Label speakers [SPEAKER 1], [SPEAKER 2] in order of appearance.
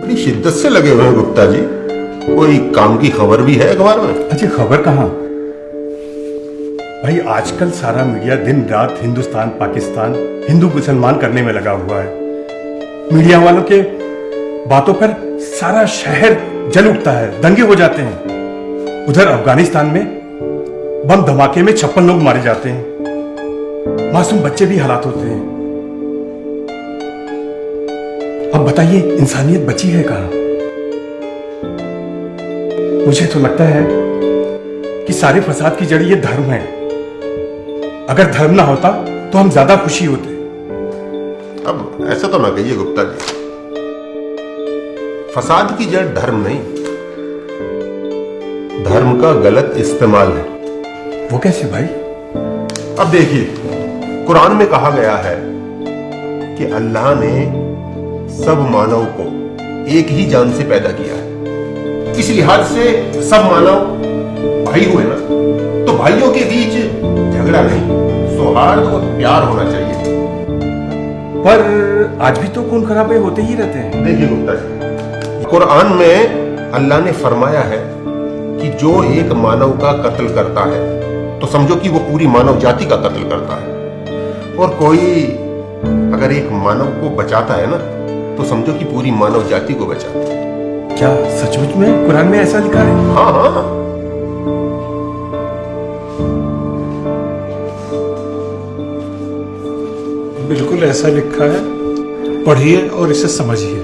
[SPEAKER 1] बड़ी शिद्दत से लगे हुए हैं गुप्ता जी। कोई काम की खबर भी है अखबार में?
[SPEAKER 2] अच्छा, खबर कहाँ भाई, आजकल सारा मीडिया दिन रात हिंदुस्तान पाकिस्तान हिंदू मुसलमान करने में लगा हुआ है। मीडिया वालों के बातों पर सारा शहर जल उठता है, दंगे हो जाते हैं। उधर अफगानिस्तान में बम धमाके में 56 लोग मारे जाते हैं, मासूम बच्चे भी हलाक होते हैं। अब बताइए, इंसानियत बची है कहां? मुझे तो लगता है कि सारे फसाद की जड़ ये धर्म है। अगर धर्म ना होता तो हम ज्यादा खुशी होते।
[SPEAKER 1] अब ऐसा तो ना कहिए गुप्ता जी, फसाद की जड़ धर्म नहीं, धर्म का गलत इस्तेमाल है।
[SPEAKER 2] वो कैसे भाई?
[SPEAKER 1] अब देखिए, कुरान में कहा गया है कि अल्लाह ने सब मानव को एक ही जान से पैदा किया है। इस लिहाज से सब मानव भाई हुए ना, तो भाइयों के बीच झगड़ा नहीं, सौहार्द और प्यार होना चाहिए।
[SPEAKER 2] पर आज भी तो खून खराबे होते ही रहते हैं।
[SPEAKER 1] देखिए गुप्ता जी, कुरान में अल्लाह ने फरमाया है कि जो एक मानव का कत्ल करता है तो समझो कि वो पूरी मानव जाति का कत्ल करता है, और कोई अगर एक मानव को बचाता है ना तो समझो कि पूरी मानव जाति को बचाता है।
[SPEAKER 2] क्या सचमुच में कुरान में ऐसा लिखा है?
[SPEAKER 1] हाँ हाँ,
[SPEAKER 3] बिल्कुल ऐसा लिखा है, पढ़िए और इसे समझिए।